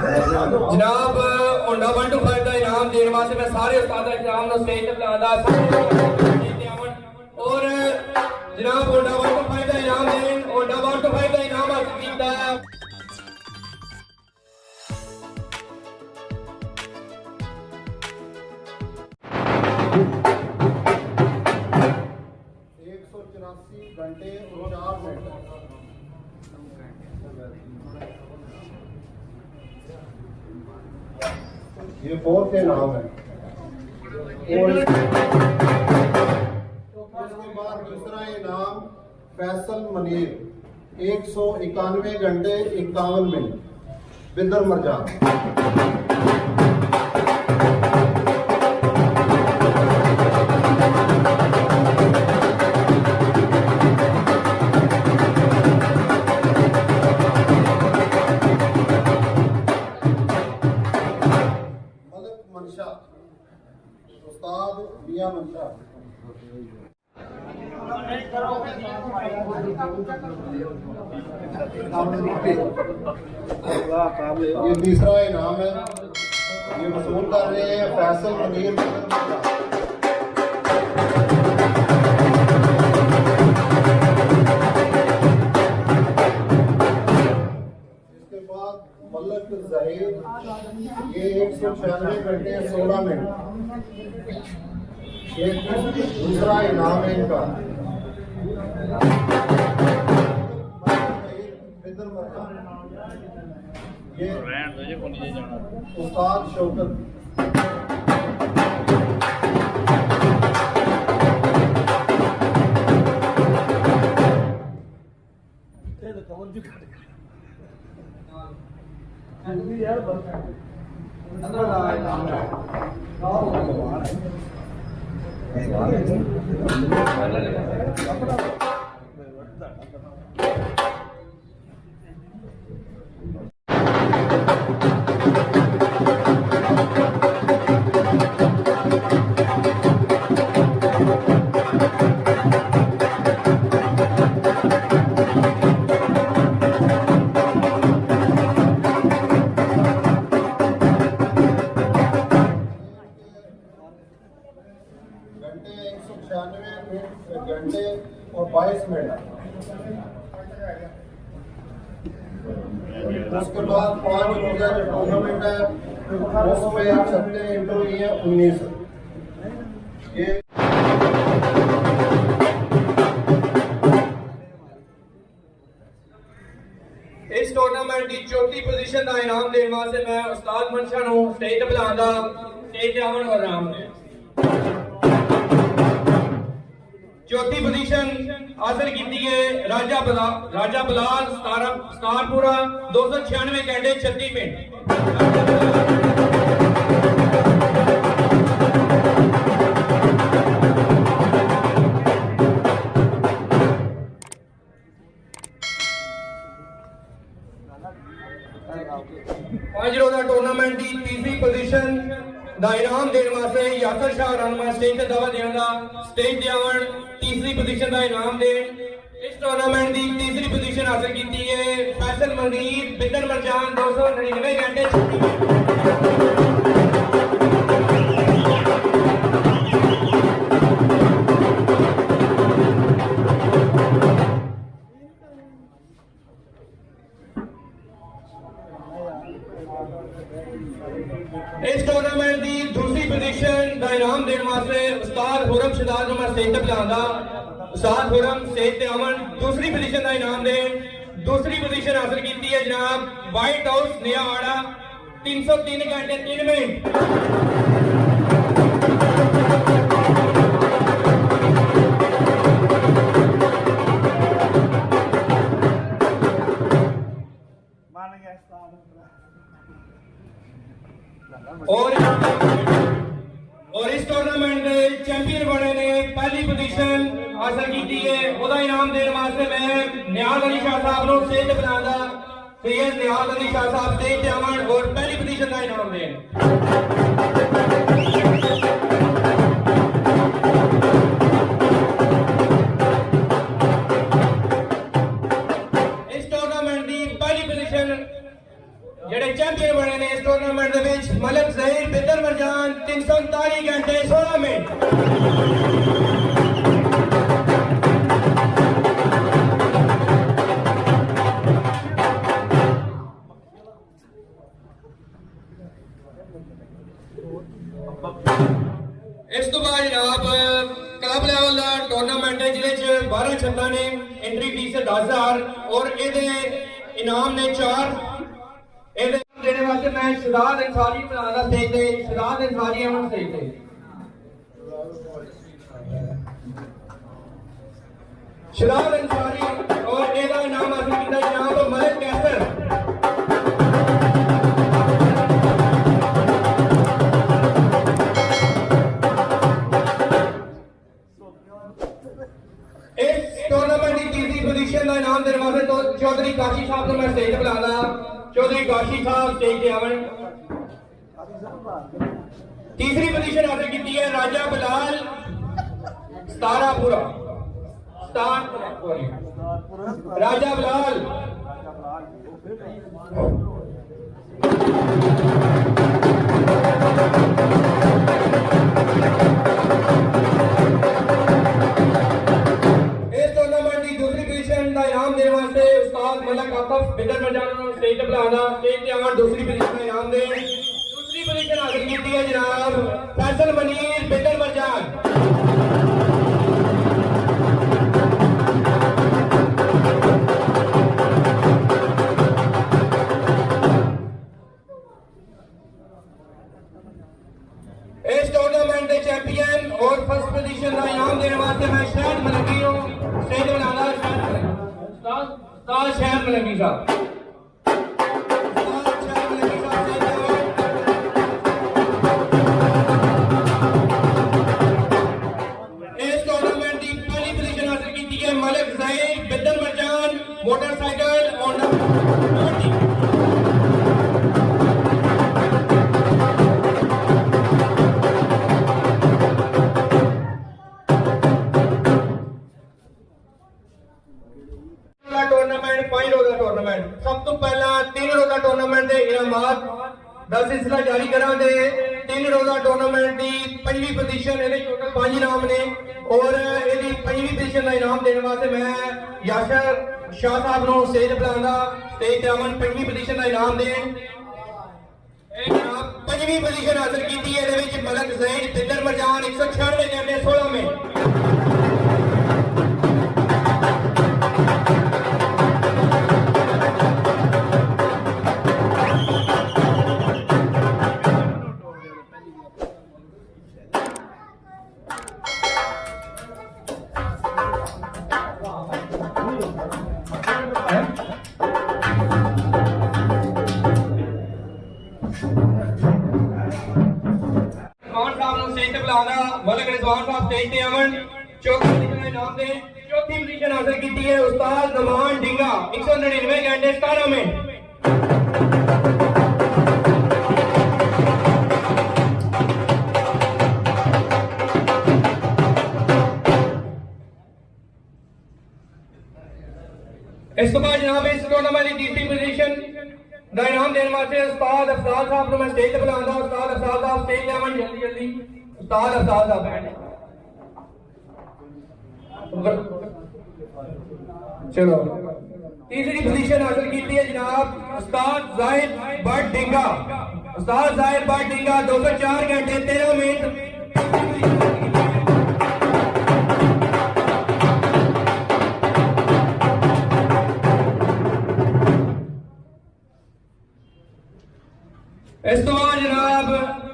जनाब होंडा 125 का इनाम देने वास्ते मैं सारे उस्ताद इकराम को स्टेज पर बुलादा और जनाब होंडा 125 का इनाम देन होंडा 125 का इनाम हासिल कीता है। घंटे और 4 मिनट ये 4 के नाम है। और उसके बाद दूसरा इनाम फैसल मनीर 191 घंटे 51 मिनट बिदर मरजान। उस्ताद मियां मंशा ये तीसरा इनाम है, ये वसूल कर रहे हैं फैसल मनीर। इसके बाद मलक जहीर ये 196 घंटे 16 मिनट ये दूसरा इनाम है इनका। ये उस्ताद शौकत घंटे और 22 मिनट। उसके बाद 5 रोजा जो टूर्नामेंट है उसमें आप सकते हैं इंटरव्यू है 19। ये इस टूर्नामेंट की चौथी पोजीशन का इनाम देने वास्ते मैं उस्ताद मंशा को स्टेज पर बुलांदा स्टेज ते आवन और राम ने चौथी पोजीशन हासिल की है राजा बलाल स्टारपुरा 296 घंटे 36 मिनट। पांच रोजा टूर्नामेंट की तीसरी पोजीशन का इनाम देने वास्ते यासर शाह रहनुमा स्टेज पे दावा देगा स्टेज ते आवन तीसरी पोजीशन का इनाम देन। इस टूर्नामेंट की तीसरी पोजीशन हासिल की है फैसल मनीर बिदर मरजान 299 घंटे 36 मिनट। इस टूर्नामेंट की दूसरी पोजीशन का इनाम देने वास्ते उस्ताद हुरम शहजाद को मैं स्टेज पर बुलांदा उस्ताद हुरम स्टेज पे आवन दूसरी पोजीशन का इनाम देन। दूसरी पोजीशन हासिल की है जनाब व्हाइट हाउस नयावाड़ा 303 घंटे 3 मिनट। और इस टूर्नामेंट के चैंपियन बने ने पहली पोजीशन हासिल की है वह इनाम देने वास्ते मैं नियाज अली शाह साहब को स्टेज पर बुलांदा सैयद नियाज अली शाह साहब स्टेज पे आवन और पहली पोजीशन का इनाम देन। इस टूर्नामेंट की पहली पोजीशन जेडे चैंपियन बने ने इस टूर्नामेंट दे विच मलिक ज़हीर बिदर मरजान 339 घंटे 16 मिनट। इस तो बाद जनाब क्लब लेवल का टूर्नामेंट है जिसे 12 छंदा ने, एंट्री फीस है 10,000 और ये इनाम ने 4। देने वास्ते मैं शहजाद अंसारी बनाना स्टेज पे, शहजाद अंसारी अमन स्टेज पे। शहजाद अंसारी और ਇਹਦਾ इनाम हासिल किया जनाब मलिक कैसर। टूर्नामेंट की तीसरी पोजीशन का इनाम देने वास्ते तो चौधरी काशी साहब को मैं स्टेज पे बुलाना। चौधरी काशी साहब स्टेज पे आवन। तीसरी पोजीशन हासिल की है राजा बिलाल सतारापुरा। राजा बिलाल इनाम देने वास्ते उस्ताद मलिक आफफ बिदर मरजान स्टेज पे बुलाना। स्टेज पे आवन दूसरी पोजीशन का इनाम दे। दूसरी पोजीशन हासिल की है जनाब फैसल मनीर बिदर मरजान। इस टूर्नामेंट के चैंपियन और फर्स्ट पोजीशन का इनाम देने वास्ते मैं शहर मलंगी हूँ स्टेज बुलाना। शहर मलंगी साहब इस टूर्नामेंट की पहली पोजीशन हासिल की है मलिक ज़हीर बिदर मरजान मोटरसाइकिल टूर्नामेंट 5 रोजा टूर्नामेंट। सब तो पहला 3 रोजा टूर्नामेंट के इनामात का सिलसिला जारी करा। 3 रोजा टूर्नामेंट की पंजवीं पोजीशन ये टोटल 5 इनाम ने और ये पंजवीं पोजीशन का इनाम देने वास्ते मैं यासर शाह साहब को स्टेज बुलाना। स्टेज पे आवन पंजवीं पोजीशन का इनाम देन। पंजवीं पोजीशन हासिल की है मलिक ज़हीर बिदर मरजान 196 घंटे 16 मिनट। मलिक रिजवान साहब स्टेज पे आवन। चौथी पोजीशन इनाम दे। चौथी पोजीशन हासिल की है उस्ताद नमान डिंगा 199 घंटे 17 मिनट। इस तो बाद जनाब इस टूर्नामेंट की तीसरी पोजीशन का इनाम देने वास्ते उस्ताद अफजाल साहब को मैं स्टेज पे बुलाऊंगा। उस्ताद अफजाल साहब स्टेज पे आवन जल्दी जल्दी। उस्ताद अफजाल साहब चलो तीसरी पोजीशन हासिल की है जनाब उस्ताद जाहिद भट्ट डिंगा। उस्ताद जाहिद भट्ट डिंगा 204 घंटे 13 मिनट। इस तो बाद जनाब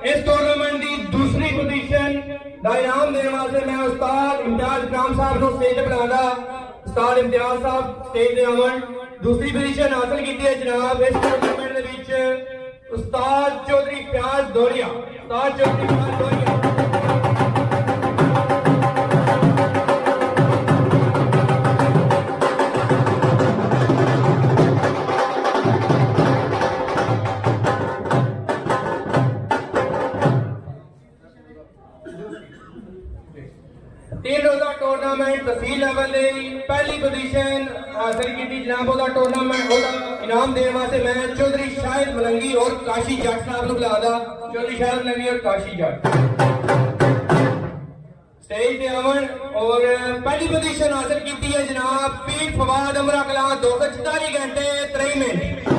इस टूर्नामेंट की दूसरी पोजीशन का इनाम देने वास्ते मैं उस्ताद इम्तियाज इकराम साहब को स्टेज पे बुलाना। उस्ताद इम्तियाज साहब स्टेज पे आवन। दूसरी पोजीशन हासिल की है जनाब इस टूर्नामेंट के उस्ताद चौधरी प्याज दौरिया। उस्ताद चौधरी प्याज दौरिया टूर्नामेंट तहसील लेवल पहली पोजीशन हासिल की जनाब टूर्नामेंट इनाम देने वास्ते मैं चौधरी शाहिद मलंगी और काशी जट साहब को बुला दा। चौधरी शाहिद मलंगी और काशी जट स्टेज पे आवन। और पहली पोजीशन हासिल की है जनाब पीर फवाद अमरा कलां 244 घंटे 3 मिनट।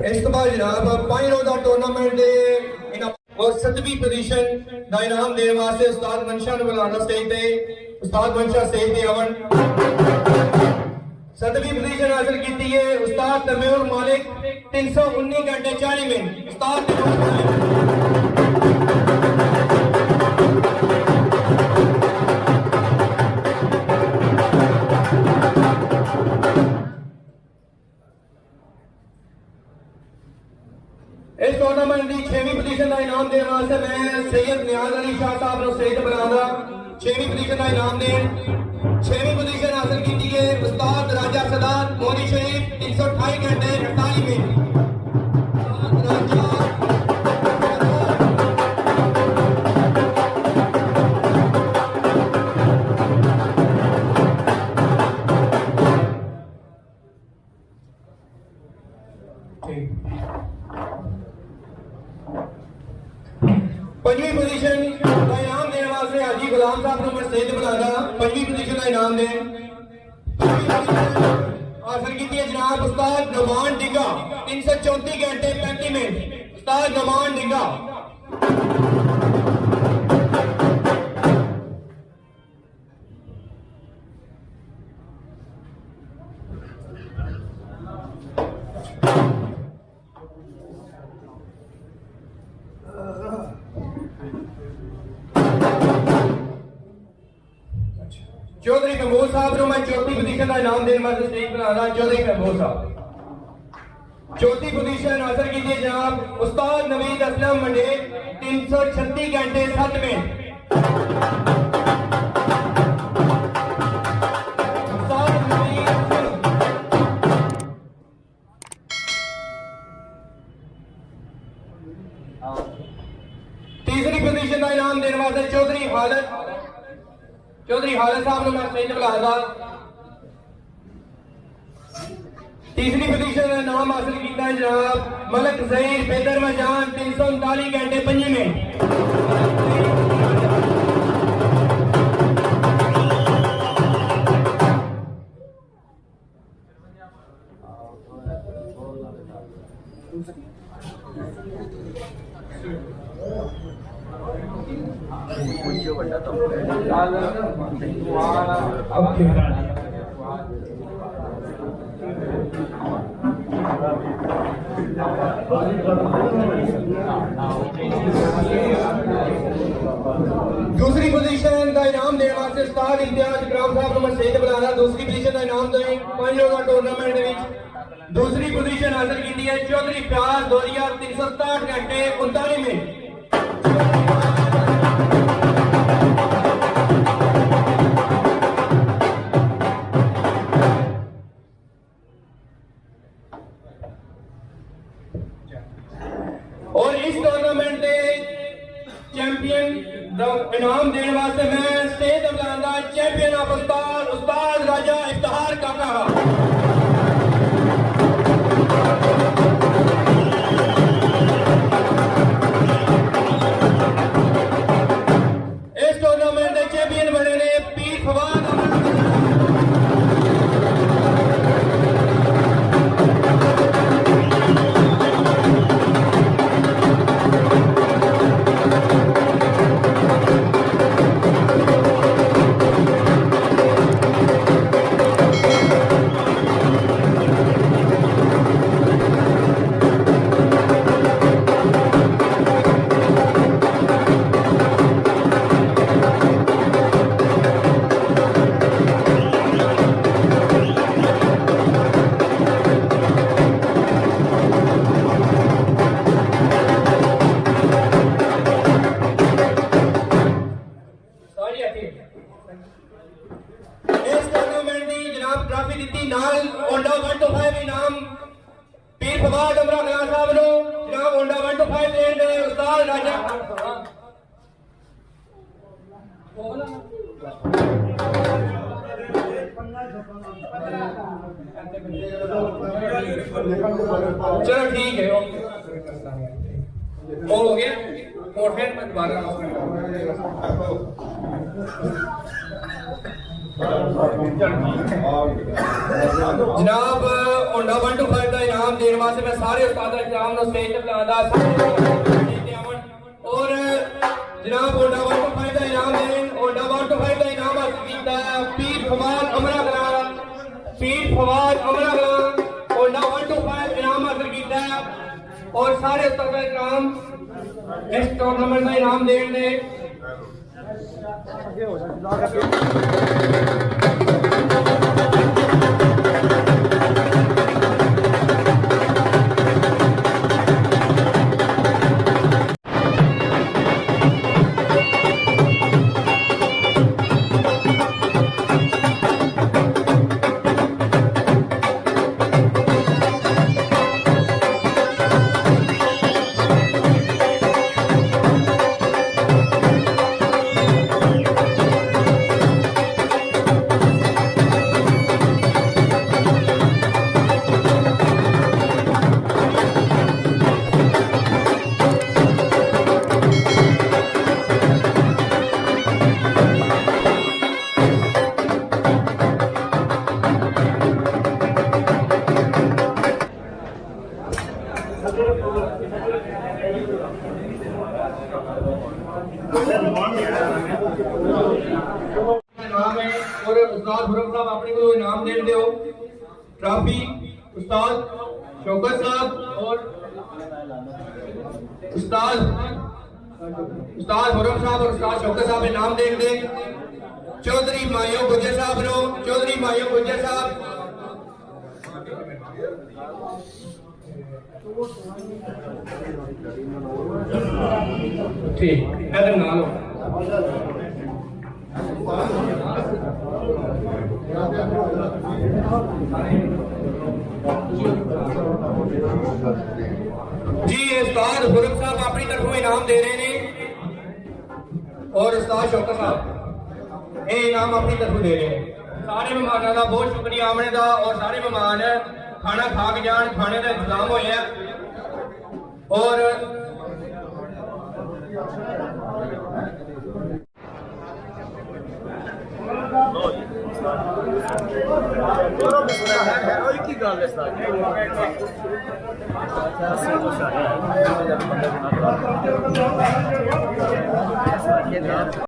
इस तो बाद जनाब 5 रोजा टूर्नामेंट दे और 7वीं पोजीशन का इनाम देने वास्ते उस्ताद मंशा ने बुलाना स्टेज पे। उस्ताद मंशा स्टेज पे आवन। 7वीं पोजीशन हासिल की है उस्ताद तमीर मालिक 319 घंटे 40 मिनट। उस्ताद तमीर मालिक इस टूर्नामेंट की 6वीं पोजीशन का इनाम देने वास्ते मैं सैयद नियाज अली शाह साहब को स्टेज पर बुलाऊंगा। 6वीं पोजीशन का इनाम दें। 6वीं पोजीशन हासिल की है उस्ताद राजा सदात मोदी शरीफ 328 घंटे 48 मिनट। पंजवीं पोजीशन का इनाम देने वास्ते हाजी गुलाम साहब को मैं स्टेज बुलाना। 5वीं पोजीशन का इनाम दें। हासिल की है जनाब उस्ताद नुमान डिगा 334 घंटे 35 मिनट। उस्ताद नुमान डिगा चौधरी महबूब साहब को मैं 4थी पोजीशन का इनाम देने वास्ते स्टेज पर आना। चौधरी महबूब साहब 4थी पोजीशन हासिल की है जनाब उस्ताद नवीद असलम मंडेर 336 घंटे 7 मिनट। तीसरी पोजीशन का इनाम देने वास्ते चौधरी हालत साहब को मैं स्टेज पर बुलाया। तीसरी पोजीशन का इनाम हासिल किया है जनाब मलक जहीर बेदर मजान 339 घंटे 5 मिनट। दूसरी पोजीशन का इनाम देने वास्ते उस्ताद इम्तियाज इकराम साहब को मैं स्टेज पर बुलाना। दूसरी पोजीशन का इनाम दें 5 रोजा टूर्नामेंट में दूसरी पोजीशन हासिल की है चौधरी प्याज 2367 घंटे 39 मिनट। और इस टूर्नामेंट के चैंपियन इनाम देने वास्ते मैं स्टेज पर बुलाऊंगा चैंपियन ऑफ उस्ताद राजा इफ्तिखार काका। इस टूर्नामेंट के चैंपियन बने ने पीर फवाद उस्ताद राजा चलो ठीक है हो गया और फिर मैं दोबारा जनाब ओंडा 125 का इनाम देने वास्ते मैं सारे उस्ताद इकराम नु स्टेज पे बुलादा और जनाब ओंडा 125 का इनाम देन ओंडा 125 का इनाम हासिल कीता पीर फवाद अमरा कला पीर फवाद अमरा कला ओंडा 125 इनाम हासिल कीता और सारे उस्ताद इकराम इस टूर्नामेंट का इनाम देन ने इनाम है और उस्ताद हुरम साहब अपने को इनाम दे दो ट्रॉफी उस्ताद शौकत साहब और उस्ताद हुरम साहब और उस्ताद शौकत साहब इनाम दे दे चौधरी मायो गुज्जर साहब नो चौधरी मायो गुज्जर साहब ठीक है ना लो जी उस्ताद हुरम साहब अपनी तरफों इनाम दे रहे हैं और उस्ताद शौकत साहब ये इनाम अपनी तरफों दे रहे हैं सारे मेहमानों का बहुत शुक्रिया आमने का और सारे मेहमान खाना खा के जान खाने का इंतजाम होया और की गल